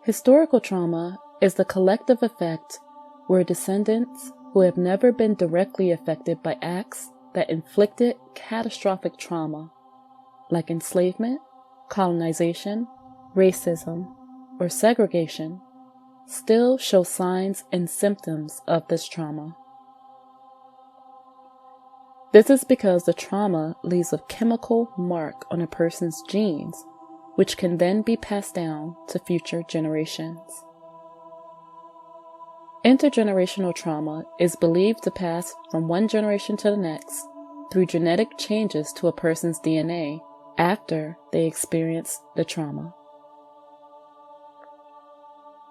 Historical trauma is the collective effect where descendants who have never been directly affected by acts that inflicted catastrophic trauma, like enslavement, colonization, racism, or segregation, still show signs and symptoms of this trauma. This is because the trauma leaves a chemical mark on a person's genes, which can then be passed down to future generations. Intergenerational trauma is believed to pass from one generation to the next through genetic changes to a person's DNA after they experience the trauma.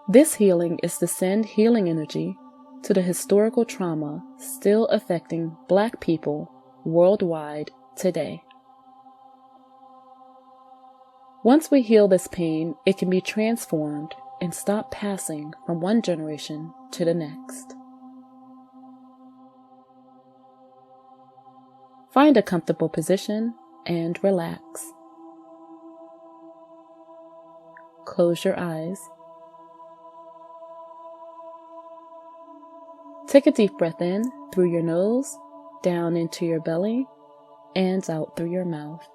This healing is to send healing energy to the historical trauma still affecting Black people worldwide today. Once we heal this pain, it can be transformed and stop passing from one generation to the next. Find a comfortable position and relax. Close your eyes. Take a deep breath in through your nose, down into your belly, and out through your mouth.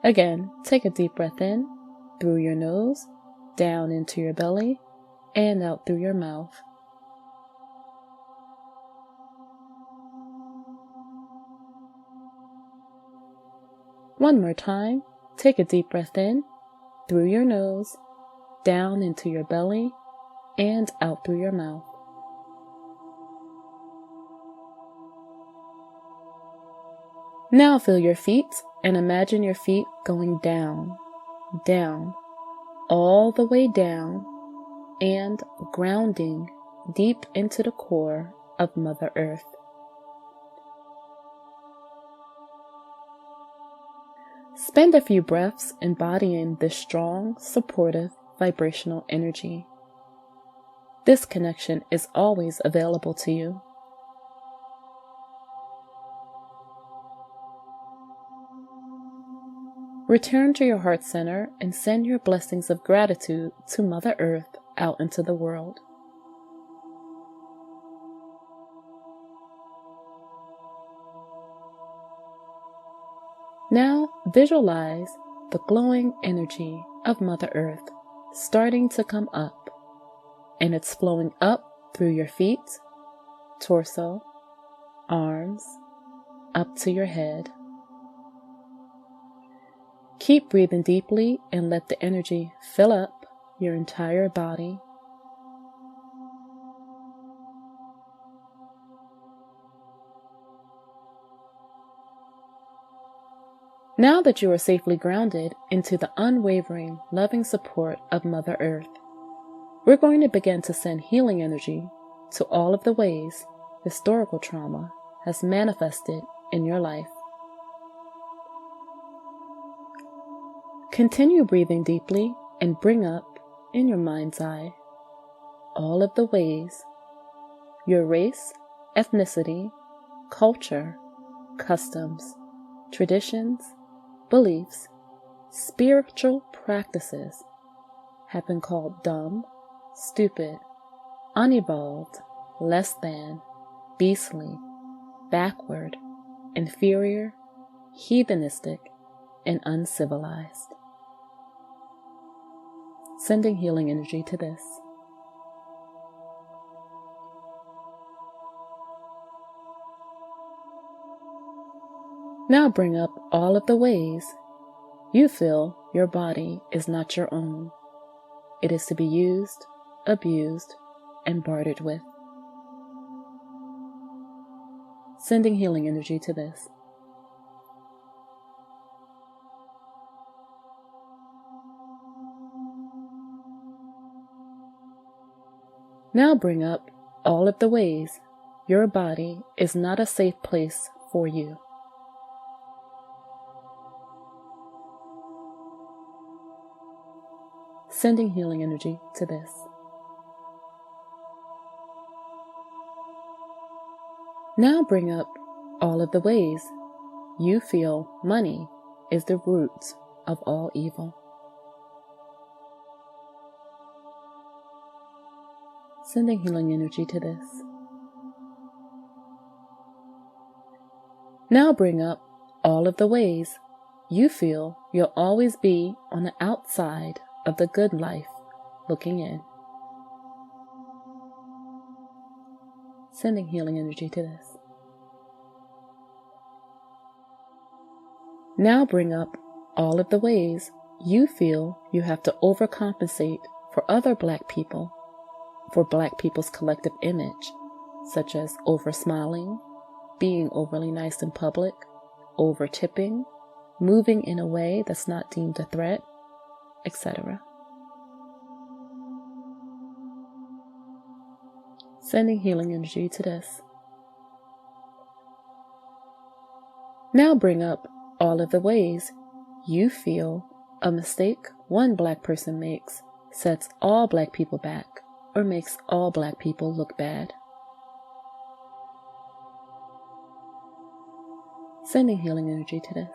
Again, take a deep breath in through your nose, down into your belly, and out through your mouth. One more time, take a deep breath in through your nose, down into your belly, and out through your mouth. Now feel your feet and imagine your feet going down, down, all the way down, and grounding deep into the core of Mother Earth. Spend a few breaths embodying this strong, supportive, vibrational energy. This connection is always available to you. Return to your heart center and send your blessings of gratitude to Mother Earth out into the world. Now visualize the glowing energy of Mother Earth starting to come up, and it's flowing up through your feet, torso, arms, up to your head. Keep breathing deeply and let the energy fill up your entire body. Now that you are safely grounded into the unwavering, loving support of Mother Earth, we're going to begin to send healing energy to all of the ways historical trauma has manifested in your life. Continue breathing deeply and bring up, in your mind's eye, all of the ways your race, ethnicity, culture, customs, traditions, beliefs, spiritual practices have been called dumb, stupid, unevolved, less than, beastly, backward, inferior, heathenistic, and uncivilized. Sending healing energy to this. Now bring up all of the ways you feel your body is not your own. It is to be used, abused, and bartered with. Sending healing energy to this. Now bring up all of the ways your body is not a safe place for you. Sending healing energy to this. Now bring up all of the ways you feel money is the root of all evil. Sending healing energy to this. Now bring up all of the ways you feel you'll always be on the outside of the good life looking in. Sending healing energy to this. Now bring up all of the ways you feel you have to overcompensate for other Black people, for Black people's collective image, such as over-smiling, being overly nice in public, over-tipping, moving in a way that's not deemed a threat, etc. Sending healing energy to this. Now bring up all of the ways you feel a mistake one Black person makes sets all Black people back or makes all Black people look bad. Sending healing energy to this.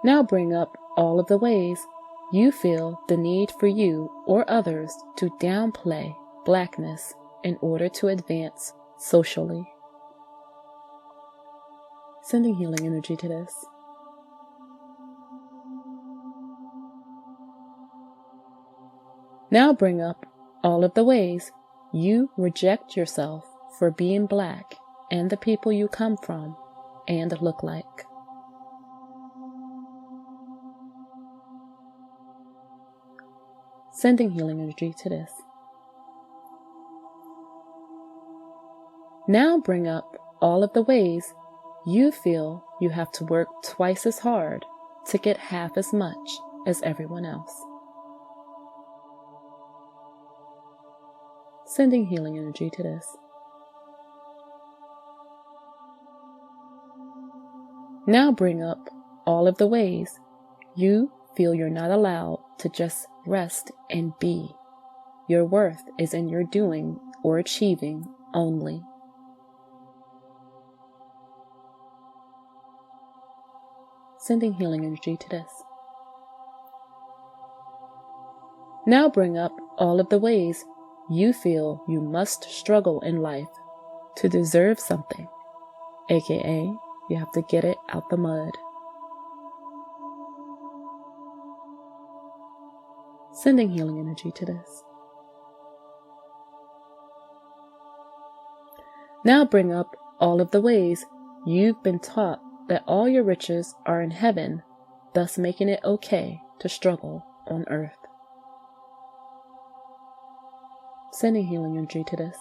Now bring up all of the ways you feel the need for you or others to downplay Blackness in order to advance socially. Sending healing energy to this. Now bring up all of the ways you reject yourself for being Black and the people you come from and look like. Sending healing energy to this. Now bring up all of the ways you feel you have to work twice as hard to get half as much as everyone else. Sending healing energy to this. Now bring up all of the ways you feel you're not allowed to just rest and be. Your worth is in your doing or achieving only. Sending healing energy to this. Now bring up all of the ways you feel you must struggle in life to deserve something, aka you have to get it out the mud. Sending healing energy to this. Now bring up all of the ways you've been taught that all your riches are in heaven, thus making it okay to struggle on earth. Sending healing energy to this.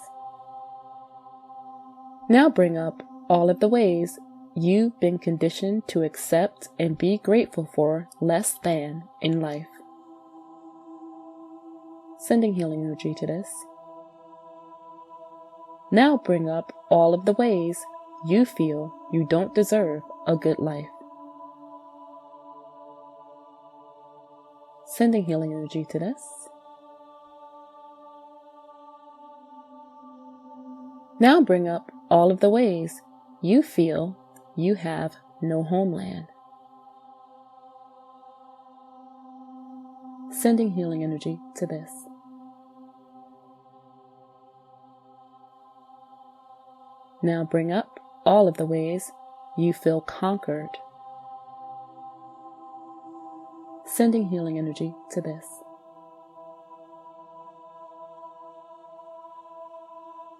Now bring up all of the ways you've been conditioned to accept and be grateful for less than in life. Sending healing energy to this. Now bring up all of the ways you feel you don't deserve a good life. Sending healing energy to this. Now bring up all of the ways you feel you have no homeland. Sending healing energy to this. Now bring up all of the ways you feel conquered. Sending healing energy to this.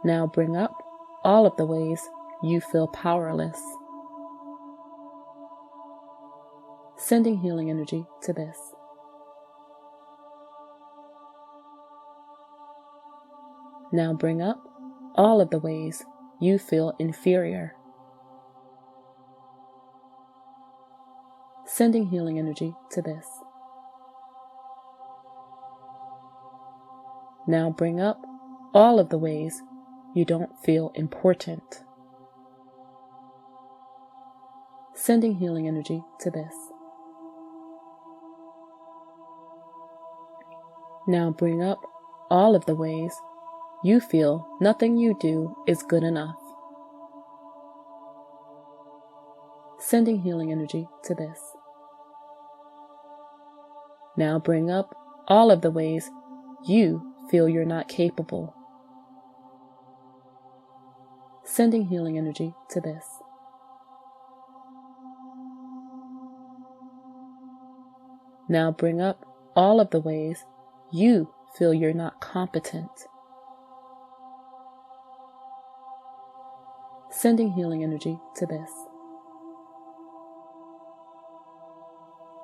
Now bring up all of the ways you feel powerless. Sending healing energy to this. Now bring up all of the ways you feel inferior. Sending healing energy to this. Now bring up all of the ways you don't feel important. Sending healing energy to this. Now bring up all of the ways you feel nothing you do is good enough. Sending healing energy to this. Now bring up all of the ways you feel you're not capable. Sending healing energy to this. Now bring up all of the ways you feel you're not competent. Sending healing energy to this.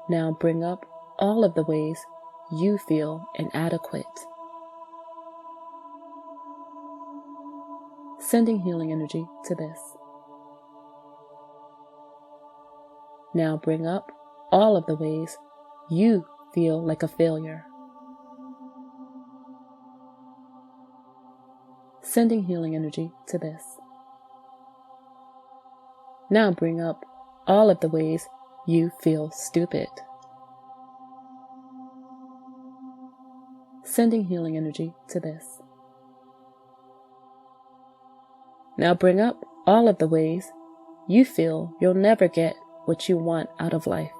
Now bring up all of the ways you feel inadequate. Sending healing energy to this. Now bring up all of the ways you feel like a failure. Sending healing energy to this. Now bring up all of the ways you feel stupid. Sending healing energy to this. Now bring up all of the ways you feel you'll never get what you want out of life.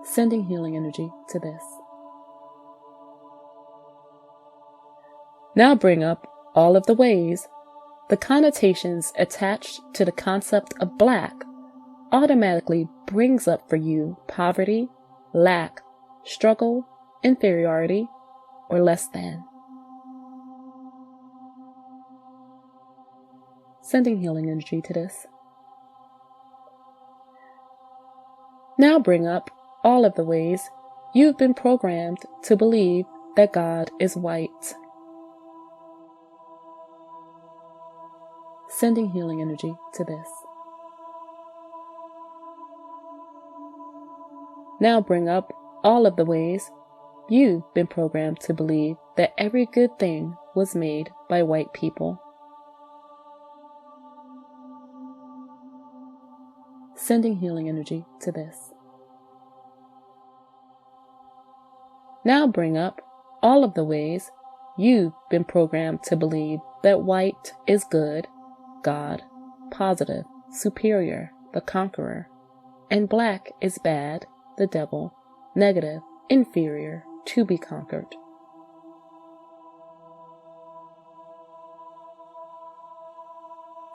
Sending healing energy to this. Now bring up all of the ways the connotations attached to the concept of black automatically brings up for you poverty, lack, struggle, inferiority, or less than. Sending healing energy to this. Now bring up all of the ways you've been programmed to believe that God is white. Sending healing energy to this. Now bring up all of the ways you've been programmed to believe that every good thing was made by white people. Sending healing energy to this. Now bring up all of the ways you've been programmed to believe that white is good, God, positive, superior, the conqueror, and black is bad, the devil, negative, inferior, to be conquered.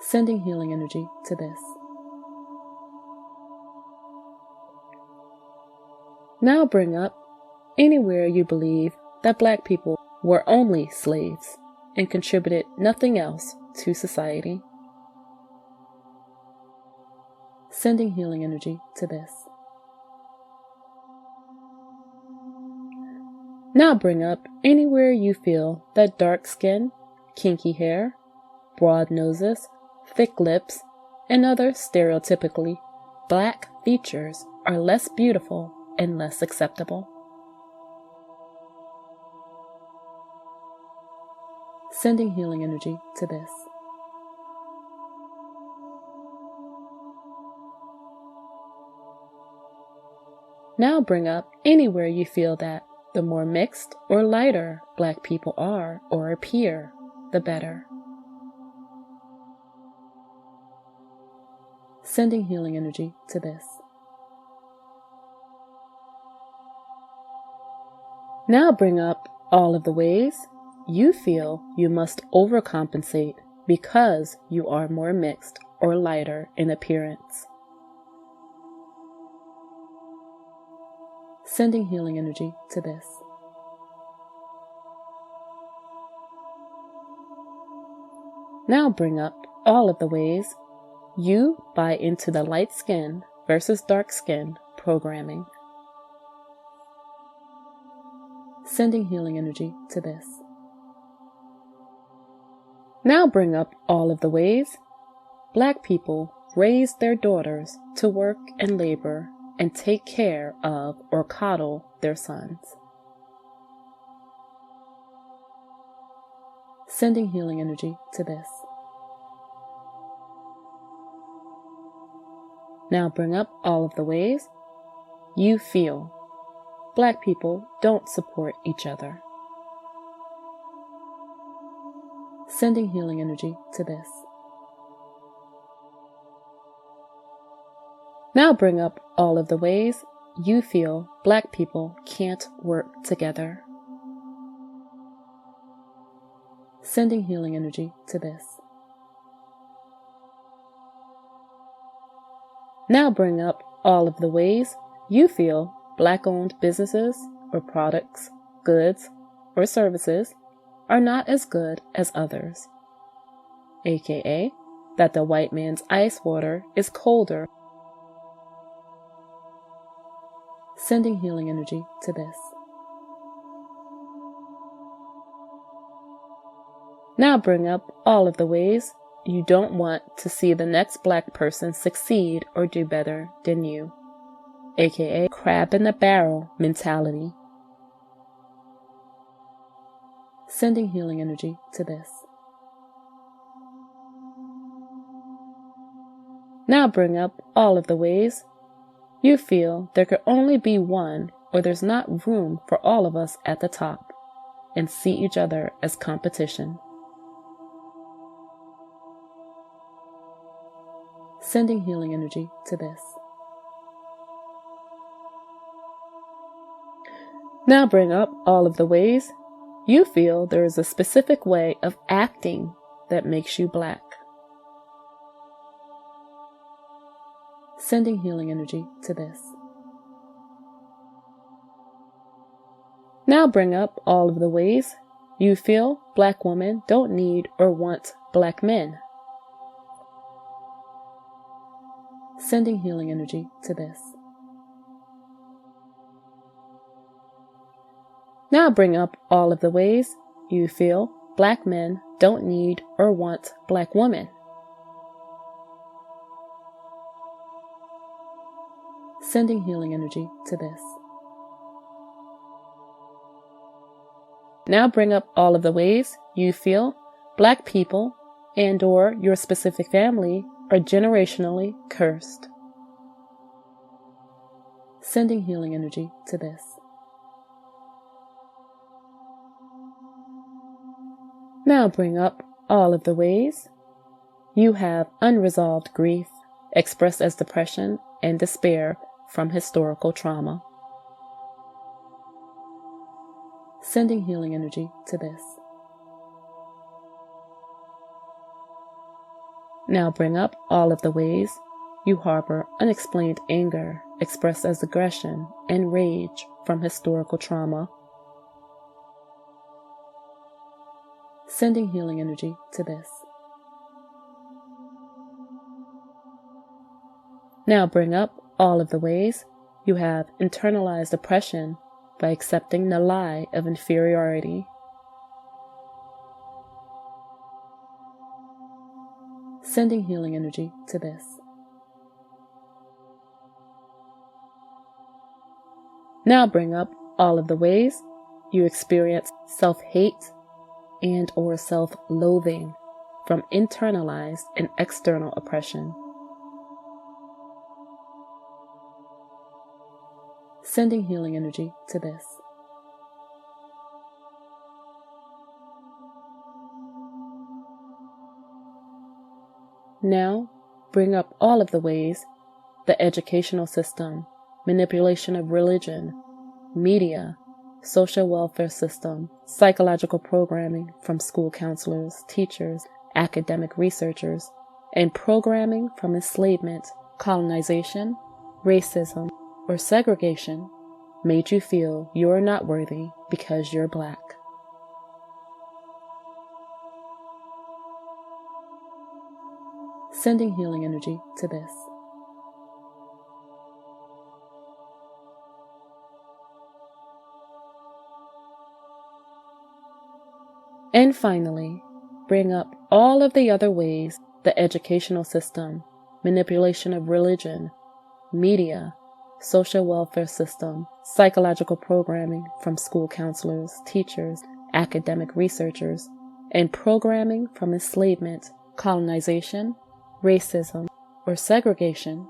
Sending healing energy to this. Now bring up anywhere you believe that black people were only slaves and contributed nothing else to society. Sending healing energy to this. Now bring up anywhere you feel that dark skin, kinky hair, broad noses, thick lips, and other stereotypically black features are less beautiful and less acceptable. Sending healing energy to this. Now bring up anywhere you feel that the more mixed or lighter black people are or appear, the better. Sending healing energy to this. Now bring up all of the ways you feel you must overcompensate because you are more mixed or lighter in appearance. Sending healing energy to this. Now bring up all of the ways you buy into the light skin versus dark skin programming. Sending healing energy to this. Now bring up all of the ways black people raise their daughters to work and labor and take care of or coddle their sons. Sending healing energy to this. Now bring up all of the ways you feel black people don't support each other. Sending healing energy to this. Now bring up all of the ways you feel Black people can't work together. Sending healing energy to this. Now bring up all of the ways you feel Black-owned businesses or products, goods, or services are not as good as others, aka that the white man's ice water is colder. Sending healing energy to this. Now bring up all of the ways you don't want to see the next Black person succeed or do better than you, aka crab in the barrel mentality. Sending healing energy to this. Now bring up all of the ways you feel there could only be one, or there's not room for all of us at the top, and see each other as competition. Sending healing energy to this. Now bring up all of the ways you feel there is a specific way of acting that makes you Black. Sending healing energy to this. Now bring up all of the ways you feel Black women don't need or want Black men. Sending healing energy to this. Now bring up all of the ways you feel Black men don't need or want Black women. Sending healing energy to this. Now bring up all of the ways you feel Black people and or your specific family are generationally cursed. Sending healing energy to this. Now bring up all of the ways you have unresolved grief expressed as depression and despair from historical trauma. Sending healing energy to this. Now bring up all of the ways you harbor unexplained anger expressed as aggression and rage from historical trauma. Sending healing energy to this. Now bring up all of the ways you have internalized oppression by accepting the lie of inferiority. Sending healing energy to this. Now bring up all of the ways you experience self-hate and or self-loathing from internalized and external oppression. Sending healing energy to this. Now, bring up all of the ways the educational system, manipulation of religion, media, social welfare system, psychological programming from school counselors, teachers, academic researchers, and programming from enslavement, colonization, racism, or segregation made you feel you are not worthy because you're Black. Sending healing energy to this. And finally, bring up all of the other ways the educational system, manipulation of religion, media, social welfare system, psychological programming from school counselors, teachers, academic researchers, and programming from enslavement, colonization, racism, or segregation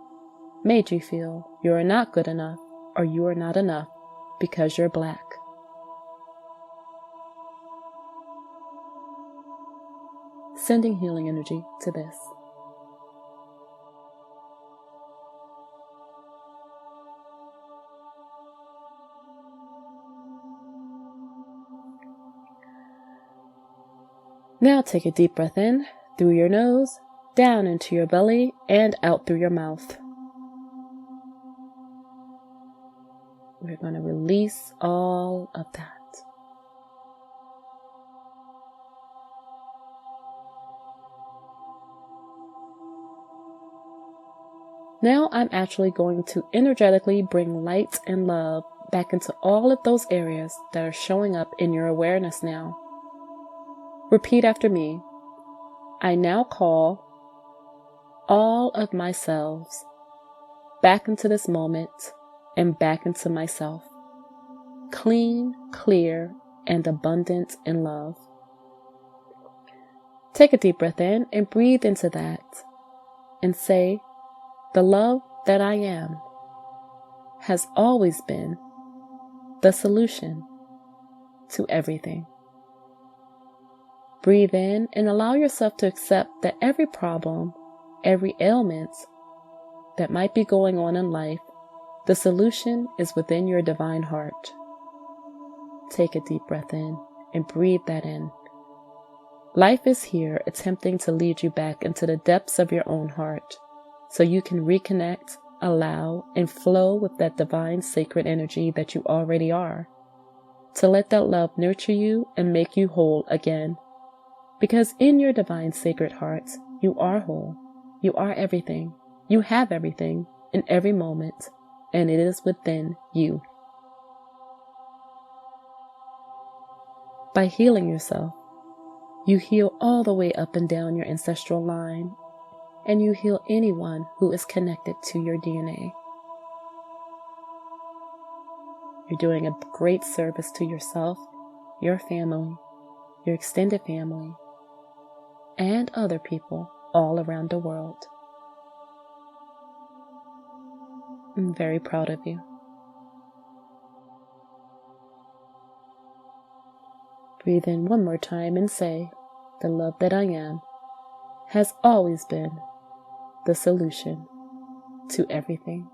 made you feel you are not good enough or you are not enough because you're Black. Sending healing energy to this. Now take a deep breath in through your nose, down into your belly, and out through your mouth. We're going to release all of that. Now I'm actually going to energetically bring light and love back into all of those areas that are showing up in your awareness now. Repeat after me. I now call all of my selves back into this moment and back into myself, clean, clear, and abundant in love. Take a deep breath in and breathe into that and say, the love that I am has always been the solution to everything. Breathe in and allow yourself to accept that every problem, every ailment that might be going on in life, the solution is within your divine heart. Take a deep breath in and breathe that in. Life is here attempting to lead you back into the depths of your own heart so you can reconnect, allow, and flow with that divine sacred energy that you already are. To let that love nurture you and make you whole again. Because in your divine sacred heart, you are whole. You are everything. You have everything in every moment, and it is within you. By healing yourself, you heal all the way up and down your ancestral line, and you heal anyone who is connected to your DNA. You're doing a great service to yourself, your family, your extended family, and other people all around the world. I'm very proud of you. Breathe in one more time and say, the love that I am has always been the solution to everything.